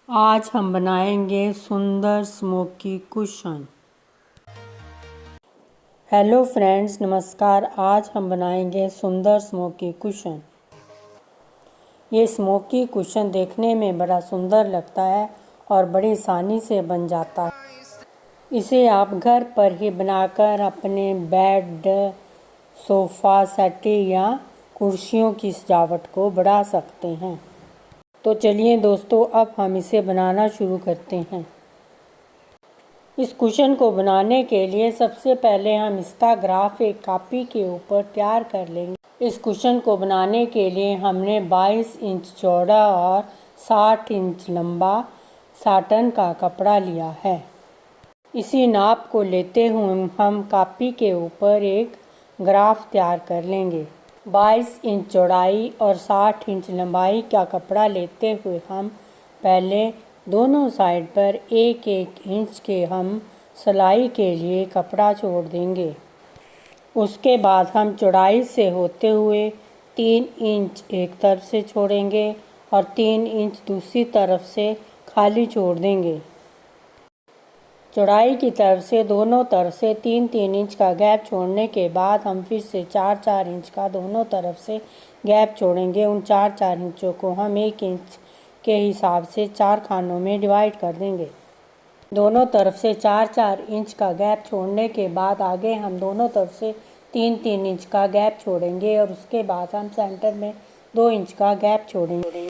आज हम बनाएंगे सुंदर स्मोकी कुशन। हेलो फ्रेंड्स, नमस्कार। आज हम बनाएंगे सुंदर स्मोकी कुशन। ये स्मोकी कुशन देखने में बड़ा सुंदर लगता है और बड़ी आसानी से बन जाता है। इसे आप घर पर ही बनाकर अपने बेड, सोफ़ा सेट या कुर्सियों की सजावट को बढ़ा सकते हैं। तो चलिए दोस्तों, अब हम इसे बनाना शुरू करते हैं। इस कुशन को बनाने के लिए सबसे पहले हम इसका ग्राफ एक कॉपी के ऊपर तैयार कर लेंगे। इस कुशन को बनाने के लिए हमने 22 इंच चौड़ा और 60 इंच लंबा साटन का कपड़ा लिया है। इसी नाप को लेते हुए हम कॉपी के ऊपर एक ग्राफ तैयार कर लेंगे। 22 इंच चौड़ाई और 60 इंच लंबाई का कपड़ा लेते हुए हम पहले दोनों साइड पर एक एक इंच के हम सिलाई के लिए कपड़ा छोड़ देंगे। उसके बाद हम चौड़ाई से होते हुए 3 इंच एक तरफ से छोड़ेंगे और 3 इंच दूसरी तरफ से खाली छोड़ देंगे। चौड़ाई की तरफ से दोनों तरफ से 3-3 इंच का गैप छोड़ने के बाद हम फिर से 4-4 इंच का दोनों तरफ से गैप छोड़ेंगे। उन 4-4 इंचों को हम 1 इंच के हिसाब से 4 खानों में डिवाइड कर देंगे। दोनों तरफ से 4-4 इंच का गैप छोड़ने के बाद आगे हम दोनों तरफ से 3-3 इंच का गैप छोड़ेंगे और उसके बाद हम सेंटर में 2 इंच का गैप छोड़ेंगे।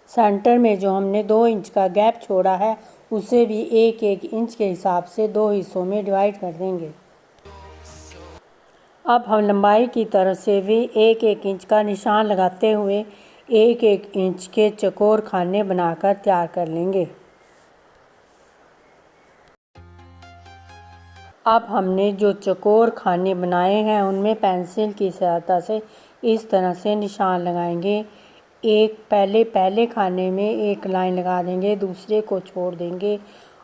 सेंटर में जो हमने 2 इंच का गैप छोड़ा है उसे भी 1-1 इंच के हिसाब से 2 हिस्सों में डिवाइड कर देंगे। अब हम लंबाई की तरफ से भी 1-1 इंच का निशान लगाते हुए 1-1 इंच के चौकोर खाने बनाकर तैयार कर लेंगे। अब हमने जो चौकोर खाने बनाए हैं उनमें पेंसिल की सहायता से इस तरह से निशान लगाएंगे। एक पहले खाने में एक लाइन लगा देंगे, दूसरे को छोड़ देंगे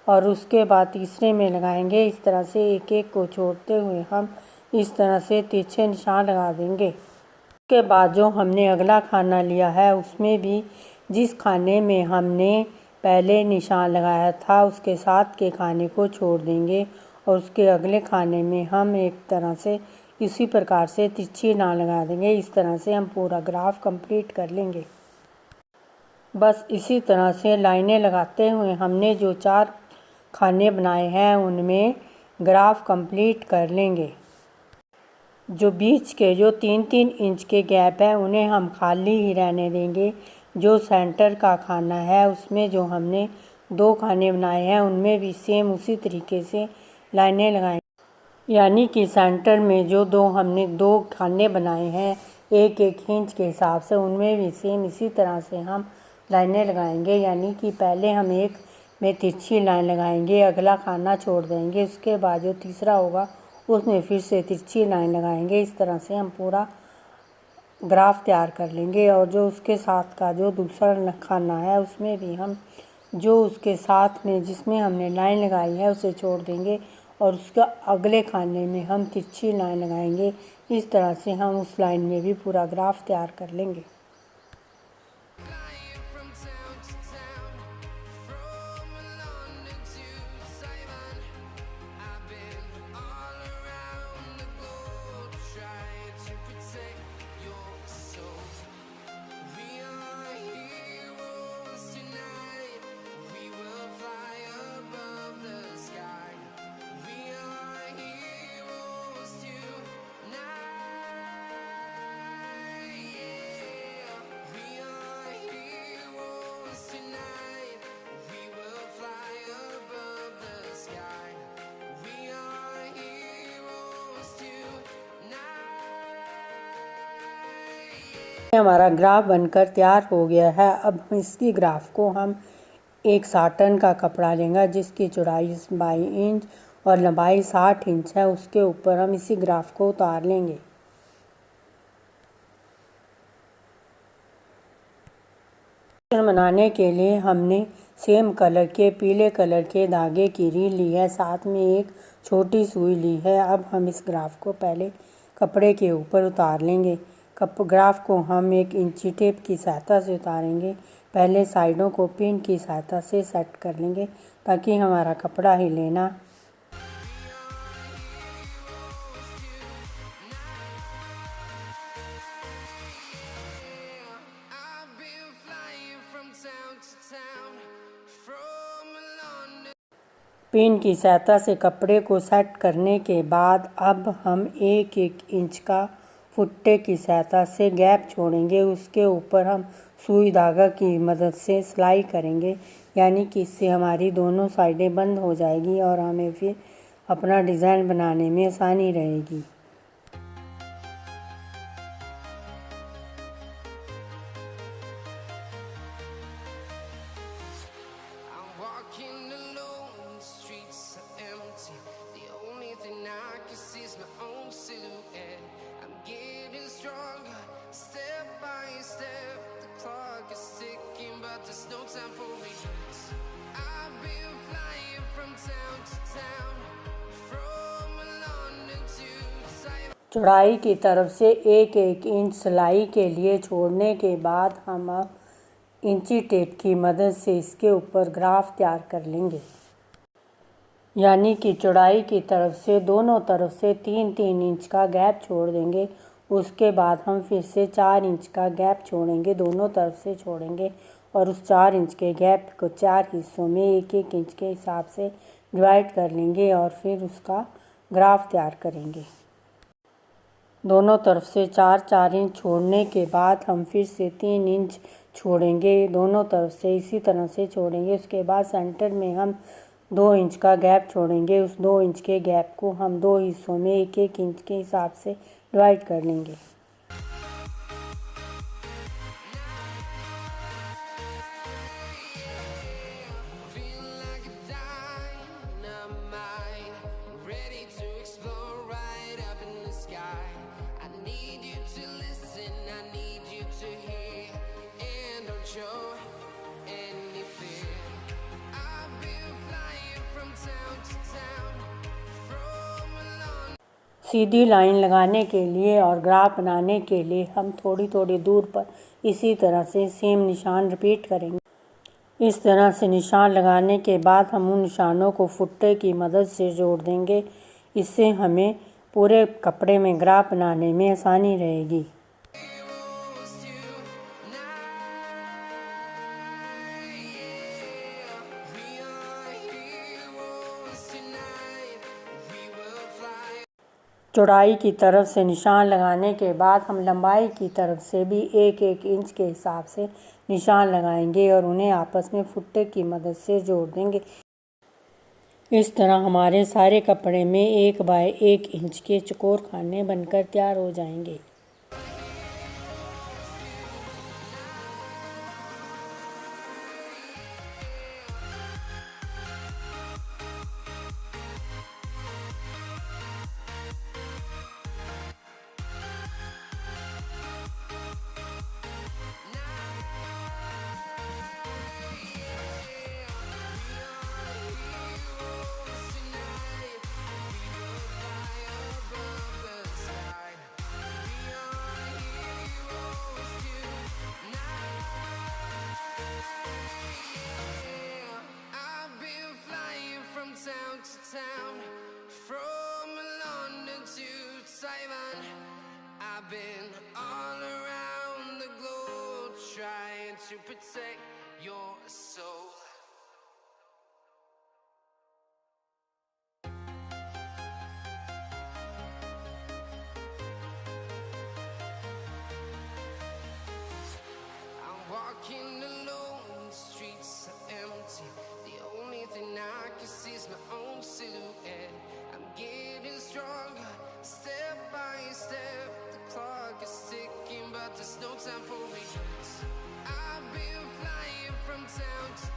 और उसके बाद तीसरे में लगाएंगे। इस तरह से एक एक को छोड़ते हुए हम इस तरह से तिरछे निशान लगा देंगे। उसके बाद जो हमने अगला खाना लिया है उसमें भी जिस खाने में हमने पहले निशान लगाया था उसके साथ के खाने को छोड़ देंगे और उसके अगले खाने में हम एक तरह से इसी प्रकार से तिरछी लाइन लगा देंगे। इस तरह से हम पूरा ग्राफ कंप्लीट कर लेंगे। बस इसी तरह से लाइनें लगाते हुए हमने जो 4 खाने बनाए हैं उनमें ग्राफ कंप्लीट कर लेंगे। जो बीच के जो 3-3 इंच के गैप है उन्हें हम खाली ही रहने देंगे। जो सेंटर का खाना है उसमें जो हमने 2 खाने बनाए हैं उनमें भी सेम उसी तरीके से लाइनें लगाएंगे। यानी कि सेंटर में जो हमने 2 खाने बनाए हैं 1-1 इंच के हिसाब से उनमें भी सेम इसी तरह से हम लाइनें लगाएंगे। यानी कि पहले हम एक में तिरछी लाइन लगाएंगे, अगला खाना छोड़ देंगे, उसके बाद जो तीसरा होगा उसमें फिर से तिरछी लाइन लगाएंगे। इस तरह से हम पूरा ग्राफ तैयार कर लेंगे। और जो उसके साथ का जो दूसरा खाना है उसमें भी हम जो उसके साथ में जिसमें हमने लाइन लगाई है उसे छोड़ देंगे और उसका अगले खाने में हम तिरछी लाइन लगाएंगे। इस तरह से हम उस लाइन में भी पूरा ग्राफ तैयार कर लेंगे। हमारा ग्राफ बनकर तैयार हो गया है। अब इसकी ग्राफ को हम एक साटन का कपड़ा लेंगे जिसकी चौड़ाई 22 इंच और लंबाई 60 इंच है। उसके ऊपर हम इसी ग्राफ को उतार लेंगे। बनाने के लिए हमने सेम कलर के पीले कलर के धागे की रील ली है, साथ में एक छोटी सुई ली है। अब हम इस ग्राफ को पहले कपड़े के ऊपर उतार लेंगे। कप ग्राफ को हम एक इंची टेप की सहायता से उतारेंगे। पहले साइडों को पिन की सहायता से सेट कर लेंगे ताकि हमारा कपड़ा हिले ना। पिन की सहायता से कपड़े को सेट करने के बाद अब हम 1-1 इंच का फुट्टे की सहायता से गैप छोड़ेंगे। उसके ऊपर हम सुई धागा की मदद से सिलाई करेंगे, यानी कि इससे हमारी दोनों साइडें बंद हो जाएगी और हमें फिर अपना डिज़ाइन बनाने में आसानी रहेगी। चौड़ाई की तरफ से 1-1 इंच सिलाई के लिए छोड़ने के बाद हम अब इंची टेप की मदद से इसके ऊपर ग्राफ तैयार कर लेंगे, यानी कि चौड़ाई की तरफ से दोनों तरफ से 3-3 इंच का गैप छोड़ देंगे। उसके बाद हम फिर से 4 इंच का गैप छोड़ेंगे, दोनों तरफ से छोड़ेंगे और उस 4 इंच के गैप को 4 हिस्सों में 1-1 इंच के हिसाब से डिवाइड कर लेंगे और फिर उसका ग्राफ तैयार करेंगे। दोनों तरफ से 4-4 इंच छोड़ने के बाद हम फिर से 3 इंच छोड़ेंगे, दोनों तरफ से इसी तरह से छोड़ेंगे। उसके बाद सेंटर में हम 2 इंच का गैप छोड़ेंगे। उस 2 इंच के गैप को हम 2 हिस्सों में 1-1 इंच के हिसाब से डिवाइड कर लेंगे। सीधी लाइन लगाने के लिए और ग्राफ बनाने के लिए हम थोड़ी थोड़ी दूर पर इसी तरह से सेम निशान रिपीट करेंगे। इस तरह से निशान लगाने के बाद हम उन निशानों को फुट्टे की मदद से जोड़ देंगे। इससे हमें पूरे कपड़े में ग्राफ बनाने में आसानी रहेगी। चौड़ाई की तरफ से निशान लगाने के बाद हम लंबाई की तरफ से भी 1-1 इंच के हिसाब से निशान लगाएंगे और उन्हें आपस में फुट्टे की मदद से जोड़ देंगे। इस तरह हमारे सारे कपड़े में 1/1 इंच के चौकोर खाने बनकर तैयार हो जाएंगे। From London to Taiwan, I've been all around the globe trying to protect your soul. I'm walking alone, the streets are empty. The only thing I can see is my own silhouette. I'm getting stronger, step by step. The clock is ticking, but there's no time for regrets. I've been flying from town to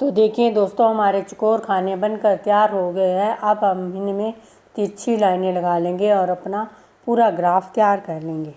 तो देखिए दोस्तों, हमारे चकोर खाने बनकर तैयार हो गए हैं। अब हम इनमें तिरछी लाइनें लगा लेंगे और अपना पूरा ग्राफ तैयार कर लेंगे।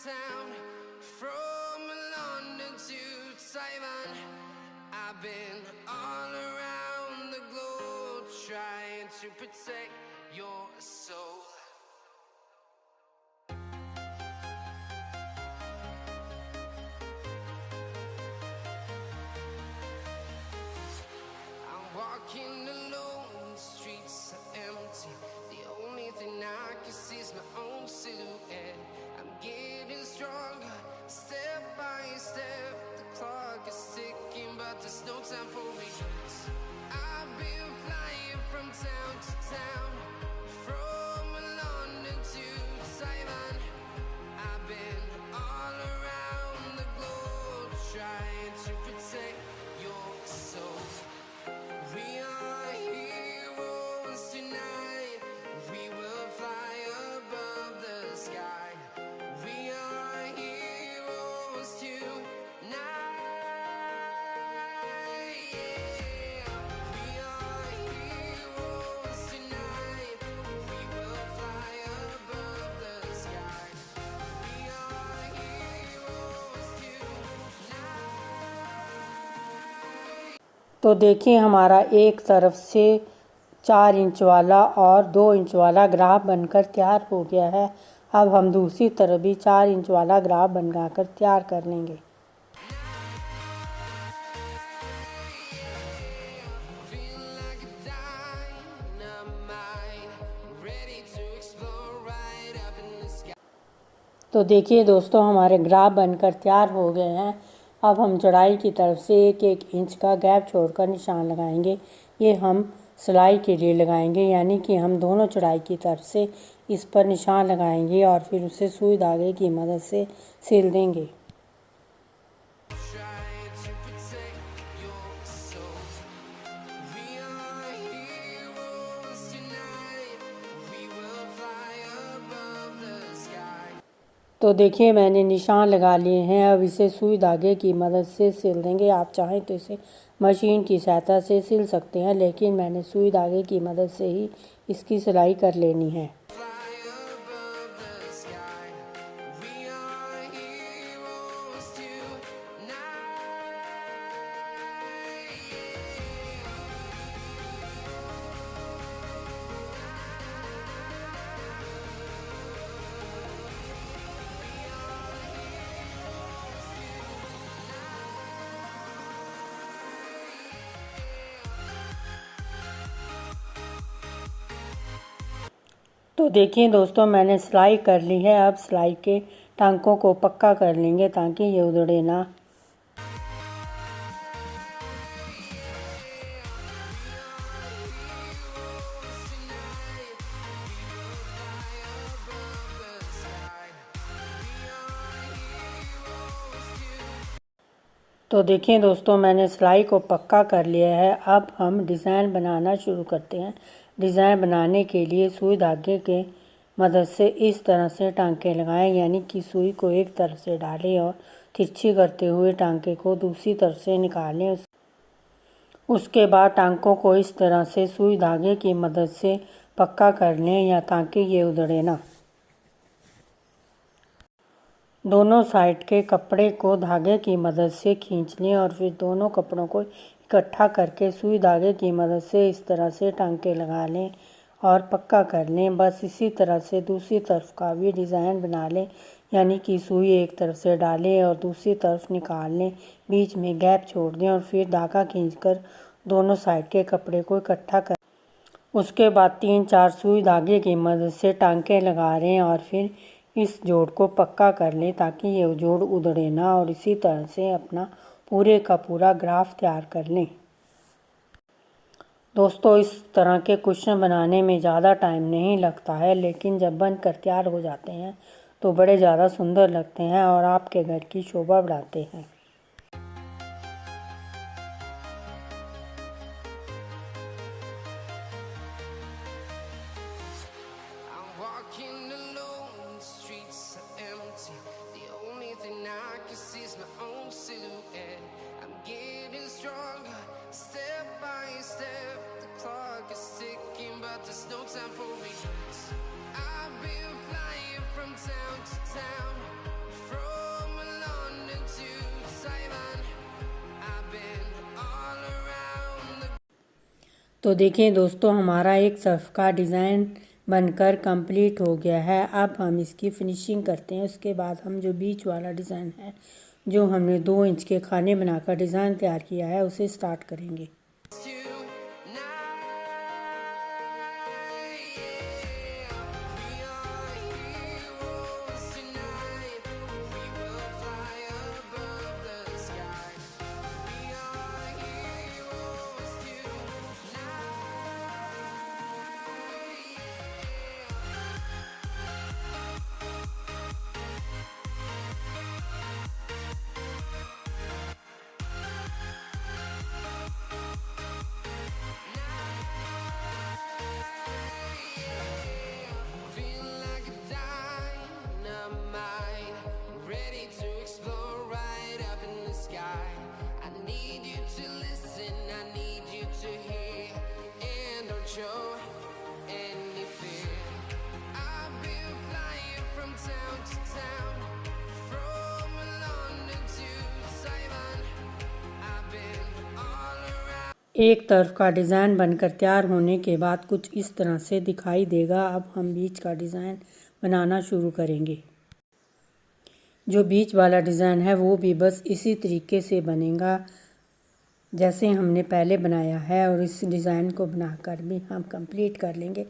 Town, from London to Taiwan, I've been all around the globe trying to protect your soul. I'm walking alone, the streets are empty. The only thing I can see is my own silhouette. I'm getting stronger, step by step. The clock is ticking, but there's no time for me. I've been flying from town to town, from London to Taiwan. I've been all around the globe trying to protect your soul. We are heroes tonight. We will fly above the sky. We are heroes tonight. Yeah. We are heroes tonight. We will fly above the sky. We are heroes tonight. तो देखिए, हमारा एक तरफ से 4 inch वाला और 2 inch वाला graph बनकर तैयार हो गया है। अब हम दूसरी तरफ भी 4 इंच वाला ग्राफ बनाकर तैयार कर लेंगे। Feel like a dynamite, ready to explode right up in the sky. तो देखिए दोस्तों, हमारे ग्राफ बनकर तैयार हो गए हैं। अब हम चौड़ाई की तरफ से 1-1 इंच का गैप छोड़कर निशान लगाएंगे। ये हम सिलाई के लिए लगाएंगे, यानी कि हम दोनों चौड़ाई की तरफ से इस पर निशान लगाएंगे और फिर उसे सुई धागे की मदद से सिल देंगे। Trying to protect your soul. We are heroes tonight. We will fly above the sky. तो देखिए, मैंने निशान लगा लिए हैं। अब इसे सुई धागे की मदद से सिल देंगे। आप चाहें तो इसे मशीन की सहायता से सिल सकते हैं, लेकिन मैंने सुई धागे की मदद से ही इसकी सिलाई कर लेनी है। Fly above the sky. We are heroes tonight. तो देखिए दोस्तों, मैंने सिलाई कर ली है। अब सिलाई के टांकों को पक्का कर लेंगे ताकि ये उधड़े ना। तो देखिए दोस्तों, मैंने सिलाई को पक्का कर लिया है। अब हम डिज़ाइन बनाना शुरू करते हैं। डिज़ाइन बनाने के लिए सुई धागे के मदद से इस तरह से टांके लगाएं, यानी कि सुई को एक तरफ से डालें और तिरछी करते हुए टांके को दूसरी तरफ से निकालें। उसके बाद टांकों को इस तरह से सुई धागे की मदद से पक्का कर लें, या ताकि ये उधड़े ना। दोनों साइड के कपड़े को धागे की मदद से खींच लें और फिर दोनों कपड़ों को इकट्ठा करके सुई धागे की मदद से इस तरह से टांके लगा लें और पक्का कर लें। बस इसी तरह से दूसरी तरफ का भी डिज़ाइन बना लें, यानी कि सुई एक तरफ से डालें और दूसरी तरफ निकाल लें, बीच में गैप छोड़ दें और फिर धागा खींचकर दोनों साइड के कपड़े को इकट्ठा कर उसके बाद 3-4 सुई धागे की मदद से टांके लगा लें और फिर इस जोड़ को पक्का कर लें ताकि ये जोड़ उधड़े ना, और इसी तरह से अपना पूरे का पूरा ग्राफ तैयार कर लें। दोस्तों, इस तरह के कुशन बनाने में ज़्यादा टाइम नहीं लगता है, लेकिन जब बनकर तैयार हो जाते हैं तो बड़े ज़्यादा सुंदर लगते हैं और आपके घर की शोभा बढ़ाते हैं। I'm walking alone, the streets are empty. The only thing I can see is my own silhouette. I'm getting stronger, step by step. The clock is ticking, but there's no time for regrets. I've been flying from town to town, from London to Taiwan. I've been all around the तो देखिए दोस्तों, हमारा एक तरफ का design बनकर complete हो गया है। अब हम इसकी फिनिशिंग करते हैं। उसके बाद हम जो बीच वाला डिज़ाइन है, जो हमने 2 इंच के खाने बनाकर डिज़ाइन तैयार किया है, उसे स्टार्ट करेंगे। Show any fear. I've been flying from town to town, from London to Taiwan. I've been all around. एक तरफ का डिज़ाइन बनकर तैयार होने के बाद कुछ इस तरह से दिखाई देगा। अब हम बीच का डिज़ाइन बनाना शुरू करेंगे। जो बीच वाला डिज़ाइन है वो भी बस इसी तरीके से बनेगा जैसे हमने पहले बनाया है, और इस डिज़ाइन को बनाकर भी हम कंप्लीट कर लेंगे।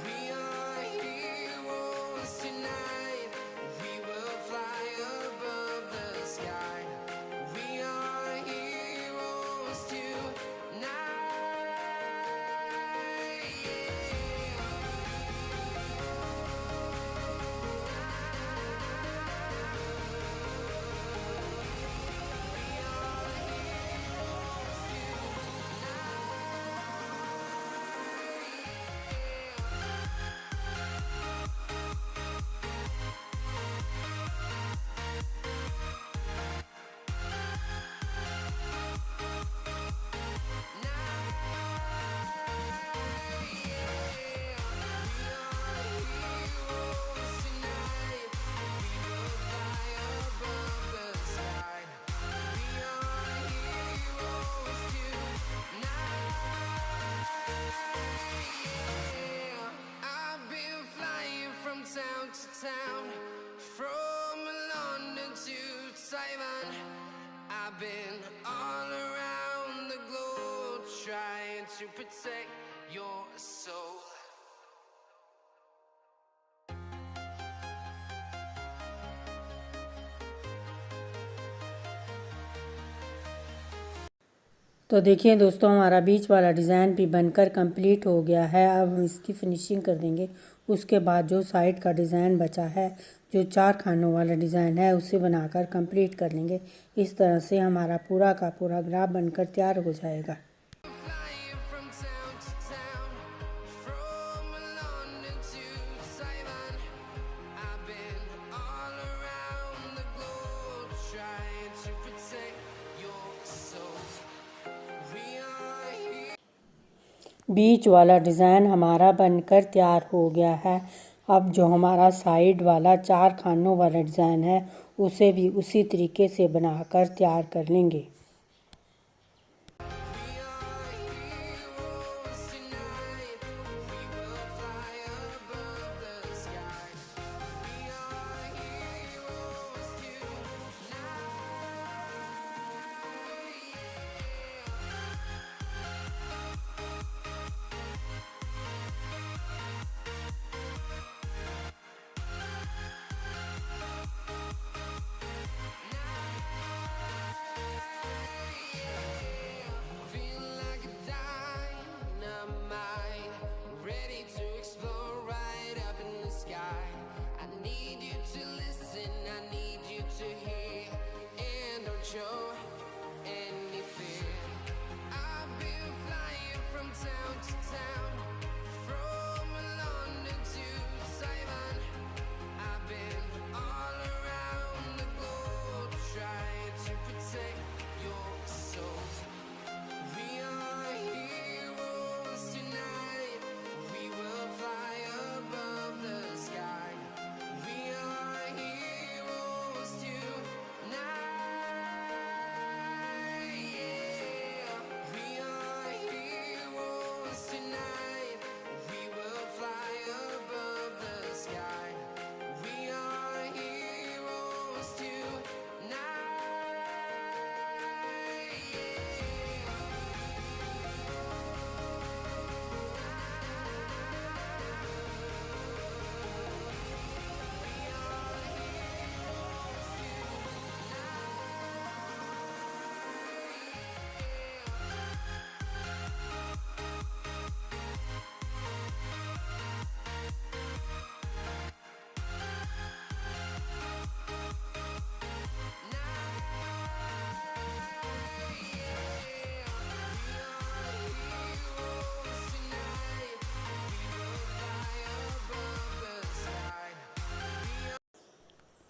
We are heroes tonight. We will fly above the sky. We are heroes tonight. Town, from London to Taiwan. I've been all around the globe trying to protect your soul. तो देखिए दोस्तों, हमारा बीच वाला design भी बनकर complete हो गया है। अब हम इसकी फिनिशिंग कर देंगे। उसके बाद जो साइड का डिज़ाइन बचा है, जो 4 खानों वाला डिज़ाइन है, उसे बनाकर कंप्लीट कर लेंगे। इस तरह से हमारा पूरा का पूरा ग्राफ बनकर तैयार हो जाएगा। Flying from town to town, from London to Taiwan. I've been all around the globe trying to protect your soul. We are here. बीच वाला डिज़ाइन हमारा बनकर तैयार हो गया है। अब जो हमारा साइड वाला 4 खानों वाला डिज़ाइन है, उसे भी उसी तरीके से बनाकर तैयार कर लेंगे। We are heroes tonight.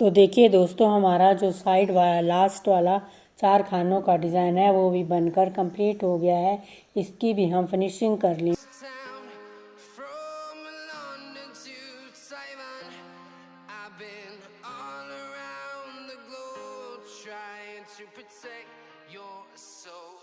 तो देखिए दोस्तों, हमारा जो साइड वाला लास्ट वाला 4 खानों का डिज़ाइन है वो भी बनकर कंप्लीट हो गया है। इसकी भी हम फिनिशिंग कर ली। town, from London to Taiwan. I've been all around the globe trying to protect your soul.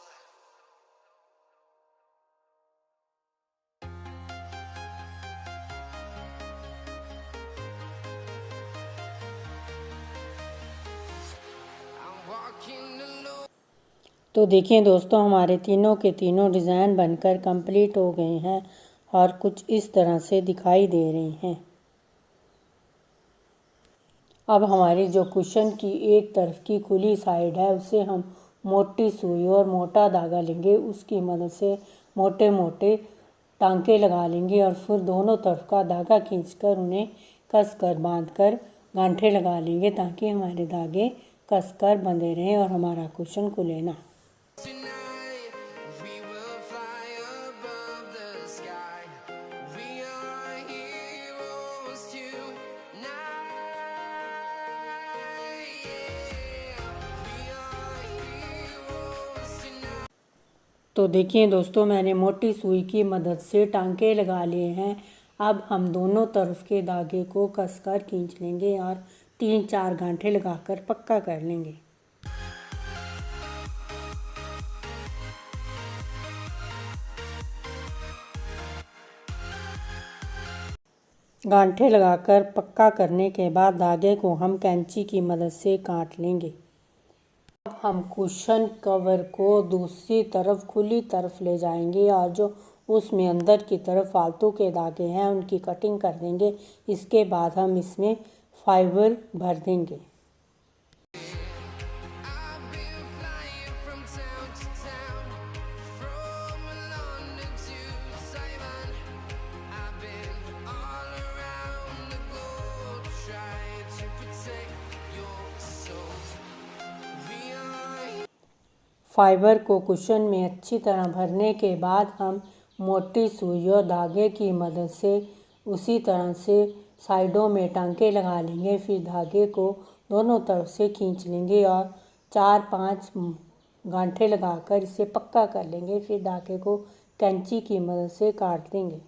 I'm walking alone. तो देखिए दोस्तों, हमारे तीनों के तीनों डिज़ाइन बनकर कंप्लीट हो गए हैं और कुछ इस तरह से दिखाई दे रहे हैं। अब हमारी जो कुशन की एक तरफ की खुली साइड है उसे हम मोटी सुई और मोटा धागा लेंगे। उसकी मदद से मोटे मोटे टांके लगा लेंगे और फिर दोनों तरफ का धागा खींचकर उन्हें कसकर बांधकर गांठे लगा लेंगे ताकि हमारे धागे कसकर बंधे रहें और हमारा कुशन खुले ना। Tonight we will fly above the sky. We are heroes tonight. Yeah, we are heroes tonight. तो देखिए दोस्तों, मैंने मोटी सुई की मदद से टांके लगा लिए हैं। अब हम दोनों तरफ के धागे को कसकर खींच लेंगे और 3-4 गांठे लगाकर पक्का कर लेंगे। गांठे लगाकर पक्का करने के बाद धागे को हम कैंची की मदद से काट लेंगे। अब हम कुशन कवर को दूसरी तरफ खुली तरफ ले जाएंगे और जो उसमें अंदर की तरफ फालतू के धागे हैं उनकी कटिंग कर देंगे। इसके बाद हम इसमें फाइबर भर देंगे। I've been flying from town to town, from London to Taiwan. I've been all around the globe trying to protect your soul. We are fibre को कुशन में अच्छी तरह भरने के बाद हम मोटी सुई और धागे की मदद से उसी तरह से साइडों में टांके लगा लेंगे। फिर धागे को दोनों तरफ से खींच लेंगे और 4-5 गांठे लगाकर इसे पक्का कर लेंगे। फिर धागे को कैंची की मदद से काट देंगे।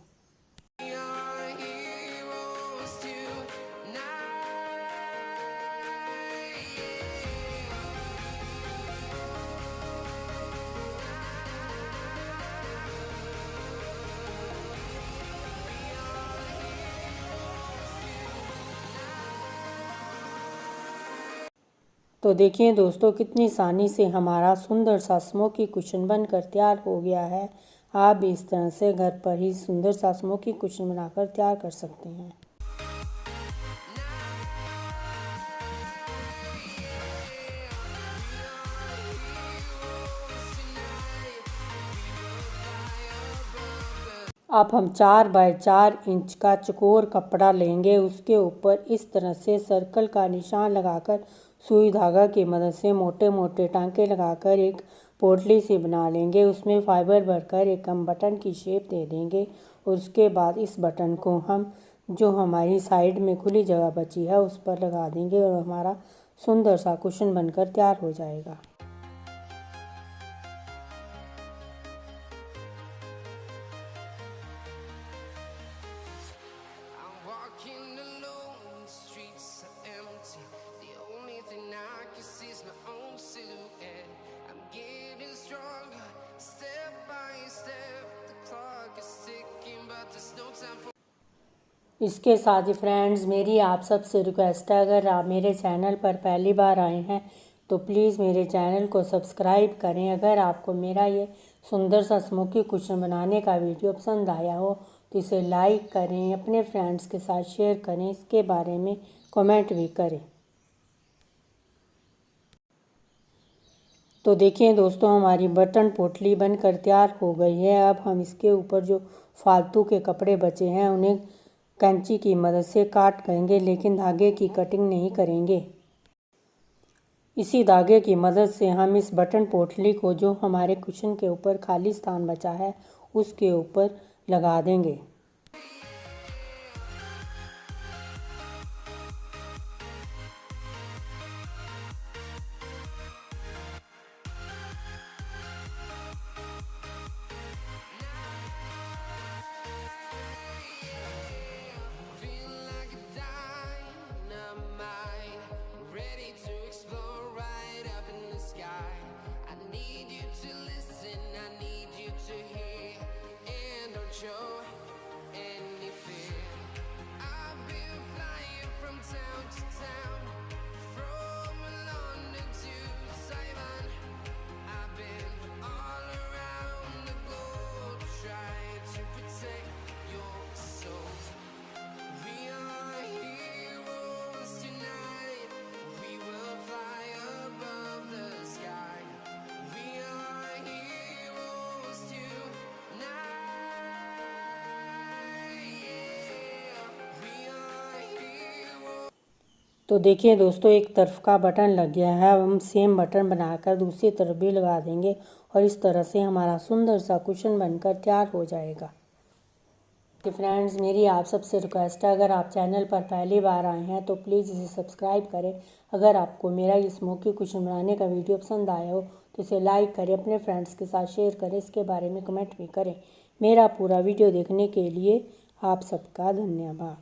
heroes tonight. तो देखिए दोस्तों, कितनी आसानी से हमारा सुंदर सा स्मोकी कुशन बनकर तैयार हो गया है। आप भी इस तरह से घर पर ही सुंदर सा स्मोकी कुशन बनाकर तैयार कर सकते हैं। अब हम 4x4 इंच का चौकोर कपड़ा लेंगे। उसके ऊपर इस तरह से सर्कल का निशान लगाकर सुई धागा की मदद से मोटे मोटे टांके लगाकर एक पोटली सी बना लेंगे। उसमें फाइबर भरकर एक हम बटन की शेप दे देंगे और उसके बाद इस बटन को हम जो हमारी साइड में खुली जगह बची है उस पर लगा देंगे और हमारा सुंदर सा कुशन बनकर तैयार हो जाएगा। I'm walking alone, the streets are empty. The only thing I can see is my own silhouette. I'm getting stronger, step by step. The clock is ticking, but there's no time for. इसके साथ ही friends, मेरी आप सबसे request है, अगर आप मेरे channel पर पहली बार आए हैं तो प्लीज़ मेरे चैनल को सब्सक्राइब करें। अगर आपको मेरा ये सुंदर सा स्मोकी कुशन बनाने का वीडियो पसंद आया हो तो इसे लाइक करें, अपने फ्रेंड्स के साथ शेयर करें, इसके बारे में कमेंट भी करें। तो देखिए दोस्तों, हमारी बटन पोटली बनकर तैयार हो गई है। अब हम इसके ऊपर जो फालतू के कपड़े बचे हैं उन्हें कैंची की मदद से काट देंगे, लेकिन धागे की कटिंग नहीं करेंगे। इसी धागे की मदद से हम इस बटन पोटली को जो हमारे कुशन के ऊपर खाली स्थान बचा है उसके ऊपर लगा देंगे। तो देखिए दोस्तों, एक तरफ का बटन लग गया है। अब हम सेम बटन बनाकर दूसरी तरफ भी लगा देंगे और इस तरह से हमारा सुंदर सा कुशन बनकर तैयार हो जाएगा। तो फ्रेंड्स, मेरी आप सबसे रिक्वेस्ट है, अगर आप चैनल पर पहली बार आए हैं तो प्लीज़ इसे सब्सक्राइब करें। अगर आपको मेरा ये स्मोकी कुशन बनाने का वीडियो पसंद आया हो तो इसे लाइक करें, अपने फ्रेंड्स के साथ शेयर करें, इसके बारे में कमेंट भी करें। मेरा पूरा वीडियो देखने के लिए आप सबका धन्यवाद।